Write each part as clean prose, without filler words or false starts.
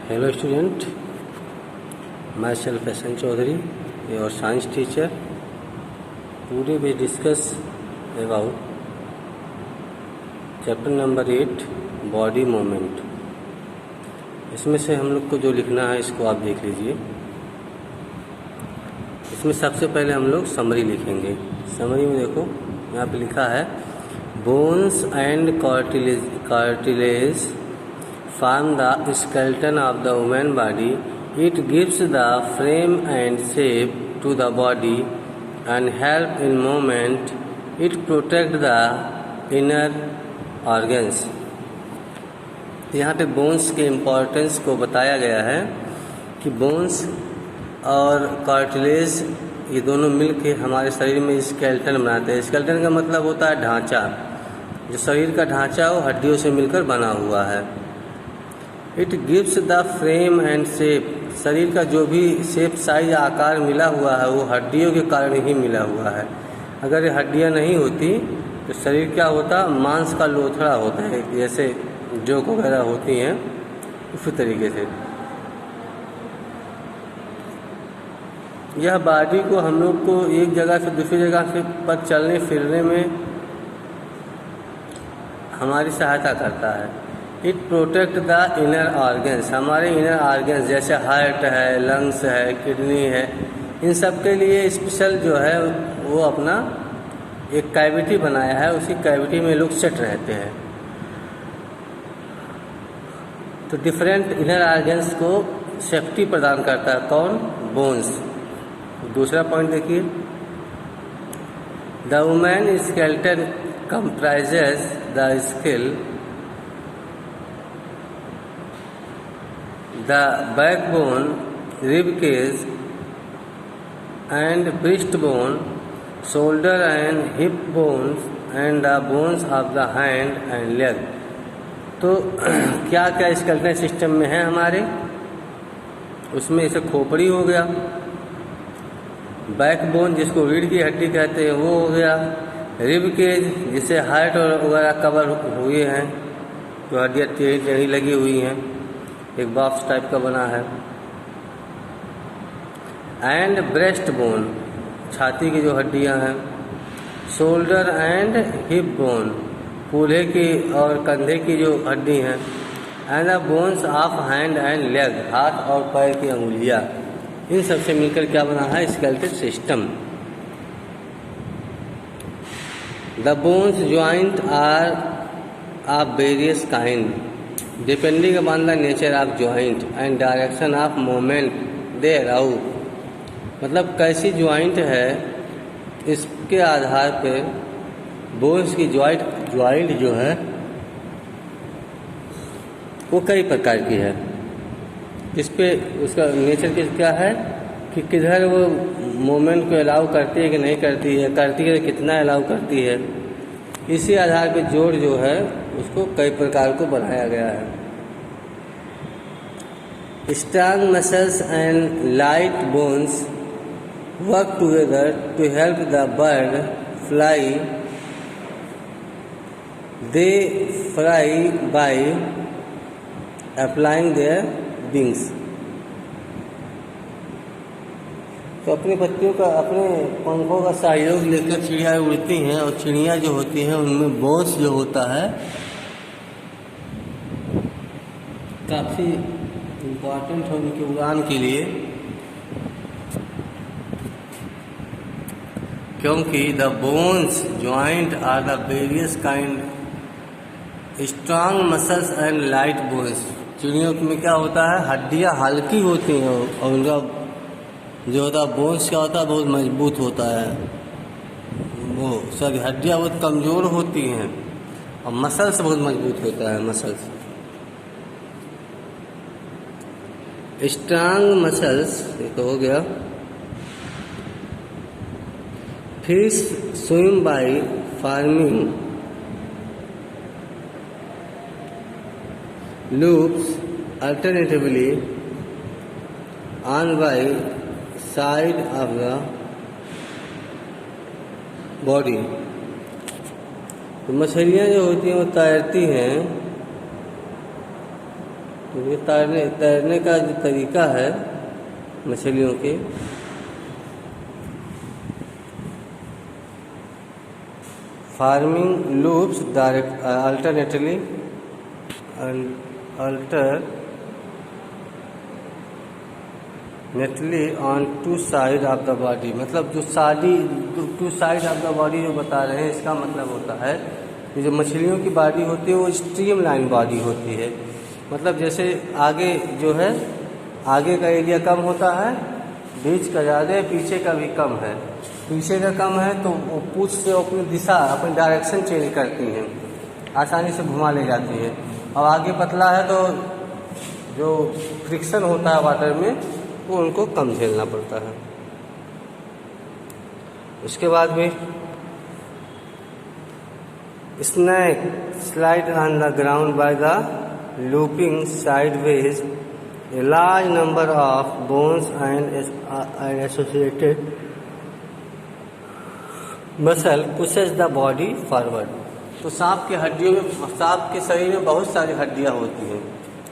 Hello student, myself SN Chaudhary, your science teacher. Today we discuss about chapter number 8 body movement. इसमें से हम लोग को जो लिखना है इसको आप देख लीजिए। इसमें सबसे पहले हम लोग समरी लिखेंगे। समरी में देखो यहाँ पे लिखा है bones and cartilage form the skeleton of the human body. It gives the frame and shape to the body and help in movement. It protect the inner organs. यहाँ पे बोन्स के इम्पोर्टेंस को बताया गया है कि बोन्स और cartilage ये दोनों मिलके हमारे शरीर में स्केलेटन बनाते हैं। स्केलेटन का मतलब होता है ढांचा, जो शरीर का ढांचा वो हड्डियों से मिलकर बना हुआ है। It gives the frame and shape, शरीर का जो भी शेप साइज आकार मिला हुआ है वो हड्डियों के कारण ही मिला हुआ है। अगर ये हड्डियां नहीं होती तो शरीर क्या होता, मांस का लोथड़ा होता है, जैसे जोक वगैरह होती हैं उसी तरीके से। यह बॉडी को हम लोग को एक जगह से दूसरी जगह से पर चलने फिरने में हमारी सहायता करता है। It protect the inner organs, हमारे इनर ऑर्गन्स जैसे हार्ट है, लंग्स है, किडनी है, इन सब के लिए स्पेशल जो है वो अपना एक कैविटी बनाया है, उसी कैविटी में लोग सेट रहते हैं। तो डिफरेंट इनर ऑर्गन्स को सेफ्टी प्रदान करता है कौन, बोन्स। दूसरा पॉइंट देखिए, the woman skeleton comprises the skill, the backbone, rib cage and breastbone, shoulder and hip bones and the bones of the hand and leg. तो क्या क्या स्केलेटन सिस्टम में है हमारे, उसमें इसे खोपड़ी हो गया, बैकबोन जिसको रीढ़ की हड्डी कहते हैं वो हो गया, रिब केज जिसे हार्ट वगैरह कवर हुए हैं, जो हड्डियाँ टेढ़ी लगी हुई हैं, एक बॉक्स टाइप का बना है, एंड ब्रेस्ट बोन छाती की जो हड्डियां हैं, शोल्डर एंड हिप बोन कूल्हे की और कंधे की जो हड्डी हैं, and the bones of hand and leg हाथ और पैर की अंगुलियां, इन सब से मिलकर क्या बना है, skeleton system. The bones joint are of various kind depending upon the nature of joint and direction of movement there out, मतलब कैसी ज्वाइंट है इसके आधार पे बोन्स की ज्वाइंट जो है वो कई प्रकार की है। इस पे उसका नेचर क्या है कि किधर वो मूवमेंट को अलाउ करती है कि नहीं करती है, करती है कितना अलाउ करती है, इसी आधार पे जोड़ जो है उसको कई प्रकार को बनाया गया है। Strong muscles and light bones work together to help the bird fly, they fly by applying their wings. तो अपनी पत्तियों का, अपने पंखों का सहयोग लेकर चिड़िया उड़ती हैं, और चिड़िया जो होती हैं उनमें बोन्स जो होता है काफ़ी इम्पोर्टेंट है उनकी उड़ान के लिए, क्योंकि the bones joint are the various kind strong muscles and light bones. चिड़ियों में क्या होता है, हड्डियाँ हल्की होती हैं और उनका जो होता है बोन्स क्या होता है, बहुत मजबूत होता है, वो सभी हड्डियाँ बहुत कमज़ोर होती हैं और मसल्स बहुत मजबूत होता है, मसल्स। स्ट्रॉन्ग मसल्स ये तो हो गया। Fish swim by forming loops alternatively on by side of the body. तो मछलियाँ जो होती हैं वो तैरती हैं ये तैरने का जो तरीका है मछलियों के, forming loops direct alternately on two side of the body. मतलब जो two side of the body जो बता रहे हैं, इसका मतलब होता है कि जो मछलियों की बॉडी होती है वो स्ट्रीम लाइन बॉडी होती है। मतलब जैसे आगे जो है, आगे का एरिया कम होता है, बीच का ज़्यादा है, पीछे का भी कम है। पीछे का कम है तो वो पूंछ से अपनी दिशा, अपनी डायरेक्शन चेंज करती हैं, आसानी से घुमा ले जाती है। और आगे पतला है तो जो फ्रिक्शन होता है वाटर में वो उनको कम झेलना पड़ता है। उसके बाद भी snake slide on the ground by the looping sideways a large number of bones and associated muscle pushes the body forward. तो सांप के हड्डियों में, सांप के शरीर में बहुत सारी हड्डियां होती हैं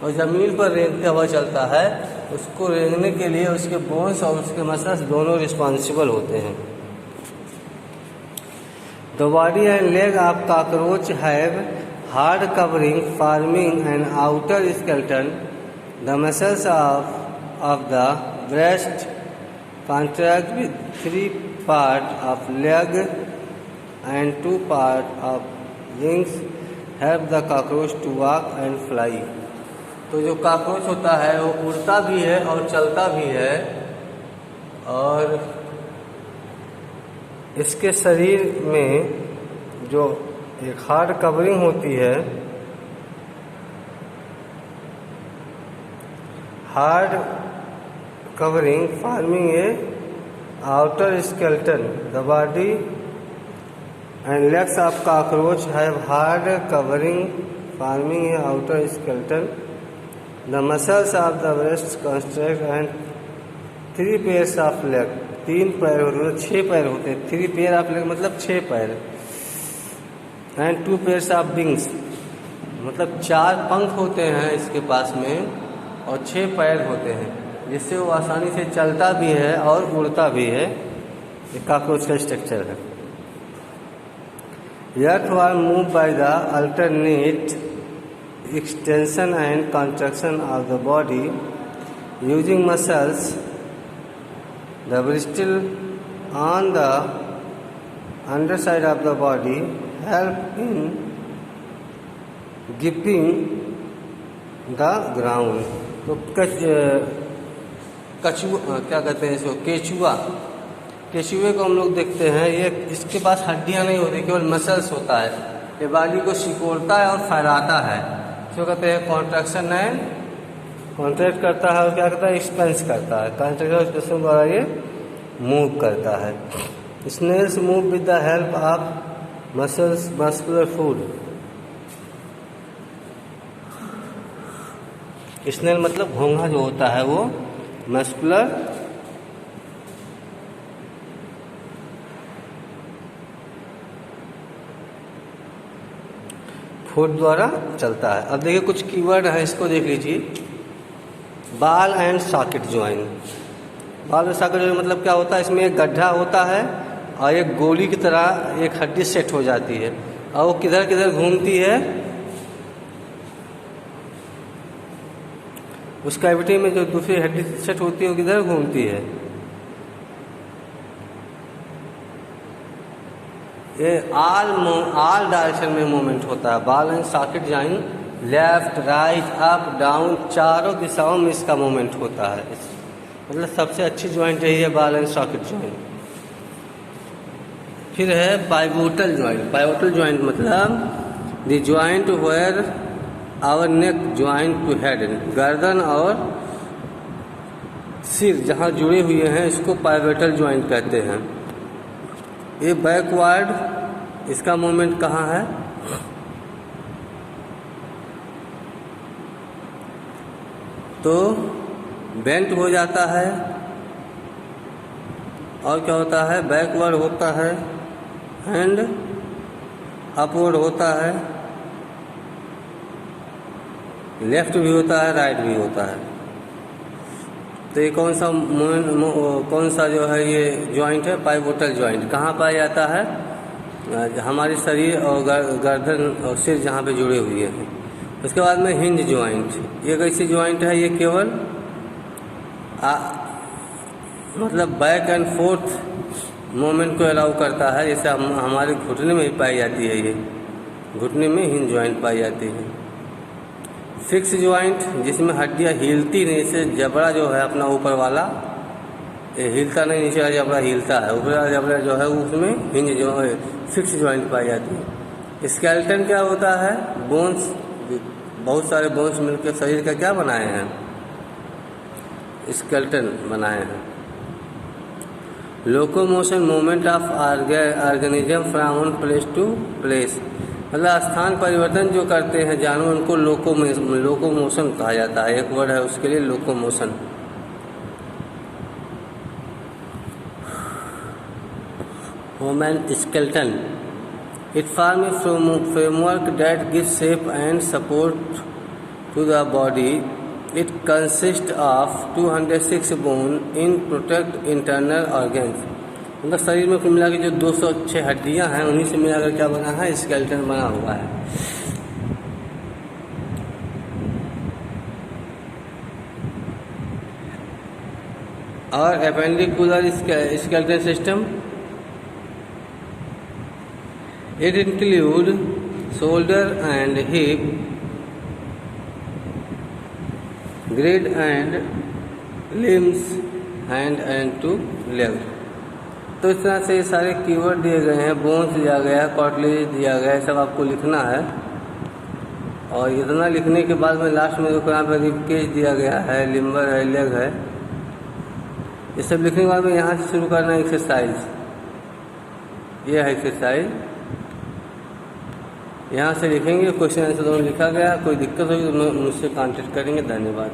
और ज़मीन पर रेंगते हुआ चलता है, उसको रेंगने के लिए उसके बोन्स और उसके मसल्स दोनों रिस्पॉन्सिबल होते हैं। The body and leg of cockroach have hard covering forming an outer skeleton. The muscles of the breast contract with 3 parts of leg and 2 parts of wings help the cockroach to walk and fly। तो जो cockroach होता है वो उड़ता भी है और चलता भी है, और इसके शरीर में जो एक हार्ड कवरिंग होती है, hard covering forming a outer skeleton. The body and legs of cockroach have hard covering forming a outer skeleton. The muscles of the breast contract and 3 pairs of leg. 3 पैर होते हैं, 6 पैर होते हैं। 3 pair of leg मतलब 6 पैर। and 2 pairs of wings मतलब 4 पंख होते हैं इसके पास में और 6 पैर होते हैं, जिससे वो आसानी से चलता भी है और उड़ता भी है। ये कॉकरोच का स्ट्रक्चर है। Earthworm move by the alternate extension and contraction of the body using muscles. The bristle on the under side of the body help in gripping the ground. तो कछुआ क्या कहते हैं इसको, केचुए को हम लोग देखते हैं, ये इसके पास हड्डियां नहीं होती, केवल मसल्स होता है। ये बॉडी को सिकोड़ता है और फैलाता है, जो कहते हैं कॉन्ट्रैक्शन एंड कॉन्ट्रैक्ट करता है, और क्या करता है एक्सपेंस करता है। कॉन्ट्रैक्शन एक्सपेंशन द्वारा ये मूव करता है। Snails move with the help of muscles muscular food. Snail मतलब घोंघा जो होता है वो मस्कुलर फूड द्वारा चलता है। अब देखिए कुछ कीवर्ड है, इसको देख लीजिए। बाल एंड सॉकेट ज्वाइंट। बाल और सॉकेट ज्वाइंट मतलब क्या होता है, इसमें एक गड्ढा होता है और एक गोली की तरह एक हड्डी सेट हो जाती है, और वो किधर किधर घूमती है, उस कैविटी में जो दूसरी हड्डी सेट होती है वो किधर घूमती है। ये ऑल डायरेक्शन में मूवमेंट होता है। बाल and socket joint left right up down चारों दिशाओं में इसका मूवमेंट होता है। मतलब सबसे अच्छी ज्वाइंट यही है बाल एंड सॉकेट ज्वाइंट। फिर है पाइवोटल ज्वाइंट। पाइवोटल ज्वाइंट मतलब the joint where our neck joint to head, गर्दन और सिर जहाँ जुड़े हुए हैं इसको पाइवोटल ज्वाइंट कहते हैं। ये बैकवर्ड, इसका मूवमेंट कहाँ है, तो बेंट हो जाता है, और क्या होता है, बैकवर्ड होता है एंड अपवर्ड होता है, लेफ्ट भी होता है, राइट भी होता है। तो ये कौन सा जो है ये जॉइंट है? Pivotal joint. कहाँ पाया जाता है? हमारे शरीर और गर्दन और सिर जहाँ पे जुड़े हुए हैं। उसके बाद में हिंज जॉइंट। ये कैसी जॉइंट है? ये केवल मतलब बैक एंड फोर्थ मूवमेंट को अलाउ करता है। जैसे हमारे घुटने में ही पाई जाती है, ये घुटने में हिंज जॉइंट पाई जाती है। फिक्स जॉइंट, जिसमें हड्डियाँ हिलती नहीं, जैसे जबड़ा जो है अपना ऊपर वाला ये हिलता नहीं, नीचे वाला जबड़ा हिलता है, ऊपर वाला जबड़ा जो है उसमें हिंज जो है फिक्स जॉइंट पाई जाती है। स्केलेटन क्या होता है? बोन्स, बहुत सारे बोन्स मिलकर शरीर का क्या बनाए हैं? स्केलेटन बनाए हैं। Locomotion, movement of organism from one place to place, मतलब स्थान परिवर्तन जो करते हैं जानवर, उनको लोकोमोशन कहा जाता है। एक वर्ड है उसके लिए, locomotion. Human skeleton, it form a framework that gives shape and support to the body. It consist of 206 bone in protect internal organs, मतलब शरीर में कुल मिला के जो 206 हड्डियां हैं उन्हीं से मिलाकर क्या बना है? स्केलेटन बना हुआ है। और appendicular skeleton system, it include shoulder and hip, grade and limbs, hand and two leg. तो इस तरह से सारे कीवर्ड दिए गए हैं, बोन्स दिया गया है, कार्टिलेज दिया गया है, सब आपको लिखना है। और इतना लिखने के बाद में लास्ट में देखो यहाँ पर रिबकेज दिया गया है, लिम्बर है, लेग है। ये सब लिखने के बाद में यहाँ से शुरू करना एक्सरसाइज। ये है एक्सरसाइज, यहाँ से लिखेंगे। क्वेश्चन आंसर दोनों लिखा गया। कोई दिक्कत होगी तो मुझसे कांटेक्ट करेंगे। धन्यवाद।